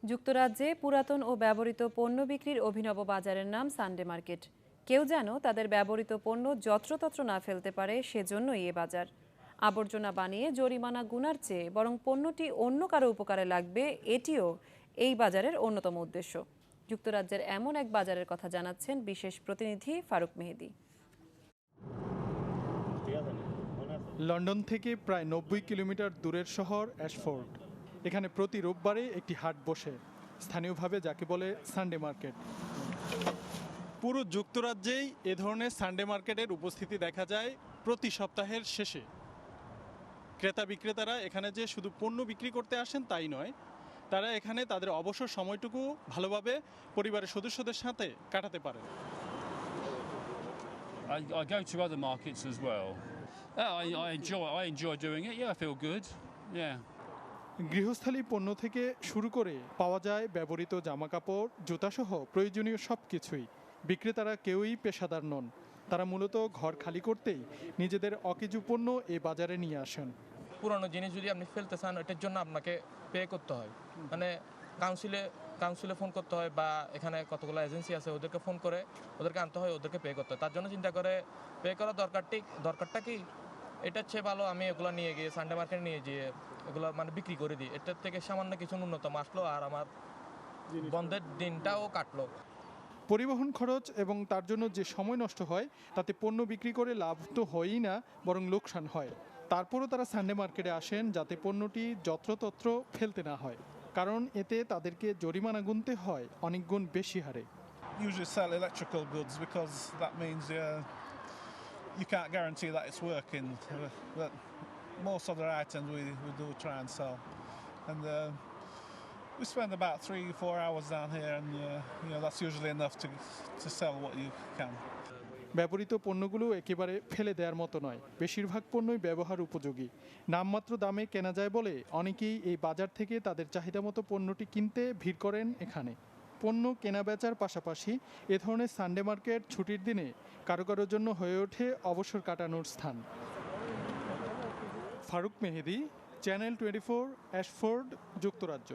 যুক্তরাজ্যে পুরাতন ও ব্যবহৃত পণ্য বিক্রির অভিনব বাজারের নাম সানডে মার্কেট। কেউ যেন তাদের ব্যবহৃত পণ্য যত্রতত্র না ফেলতে পারে, সেজন্যই এ বাজার। আবর্জনা বানিয়ে জরিমানা গুনার চেয়ে বরং পণ্যটি অন্য কারো উপকারে লাগবে, এটিও এই বাজারের অন্যতম উদ্দেশ্য। যুক্তরাজ্যের এমন এক বাজারের কথা জানাচ্ছেন বিশেষ প্রতিনিধি ফারুক মেহেদি। লন্ডন থেকে প্রায় 90 কিলোমিটার দূরের শহর অ্যাশফোর্ড। এখানে প্রতি রোববারে একটি হাট বসে, স্থানীয়ভাবে যাকে বলে সানডে মার্কেট। পুরো যুক্তরাজ্যেই এ ধরনের সানডে মার্কেটের উপস্থিতি দেখা যায় প্রতি সপ্তাহের শেষে। ক্রেতা বিক্রেতারা এখানে যে শুধু পণ্য বিক্রি করতে আসেন তাই নয়, তারা এখানে তাদের অবসর সময়টুকু ভালোভাবে পরিবারের সদস্যদের সাথে কাটাতে পারেন। I go to other markets as well. I enjoy doing it. Yeah, I feel good. Yeah. গৃহস্থালী পণ্য থেকে শুরু করে পাওয়া যায় ব্যবহৃত জামাকাপড়, জুতাসহ প্রয়োজনীয় সব কিছুই। বিক্রেতারা কেউই পেশাদার নন, তারা মূলত ঘর খালি করতেই নিজেদের অকেজু পণ্য এ বাজারে নিয়ে আসেন। পুরানো জিনিস যদি আপনি ফেলতে চান, এটার জন্য আপনাকে পে করতে হয়, মানে কাউন্সিলে ফোন করতে হয়, বা এখানে কতগুলো এজেন্সি আছে ওদেরকে ফোন করে ওদেরকে আনতে হয়, ওদেরকে পে করতে হয়। তার জন্য চিন্তা করে পে করার দরকারটা কি, এটার চেয়ে ভালো আমি এগুলো নিয়ে গিয়ে সানডে মার্কেটে নিয়ে গিয়ে এগুলো মানে বিক্রি করে দিই। এটার থেকে সামান্য কিছু ন্যূনতম আসলো আর আমার বন্ধের দিনটাও কাটলো। পরিবহন খরচ এবং তার জন্য যে সময় নষ্ট হয়, তাতে পণ্য বিক্রি করে লাভ তো হয়ই না, বরং লোকসান হয়। তারপরও তারা সানডে মার্কেটে আসেন যাতে পণ্যটি যত্রতত্র ফেলতে না হয়, কারণ এতে তাদেরকে জরিমানা গুনতে হয় অনেক গুণ বেশি হারে। Usually sell electrical goods because that means you can't guarantee that it's working. But most other items we do try and sell, and we spend about 3-4 hours down here, and that's usually enough to sell what you can. ব্যবহৃত পণ্যগুলো একেবারে ফেলে দেওয়ার মতো নয়, বেশিরভাগ পণ্যই ব্যবহার উপযোগী। নামমাত্র দামে কেনা যায় বলে অনেকেই এই বাজার থেকে তাদের চাহিদা মতো পণ্যটি কিনতে ভিড় করেন এখানে। পণ্য কেনা বেচার পাশাপাশি এ ধরনের সানডে মার্কেট ছুটির দিনে কারো কারোর জন্য হয়ে ওঠে অবসর কাটানোর স্থান। ফারুক মেহেদি, চ্যানেল 24, অ্যাশফোর্ড, যুক্তরাজ্য।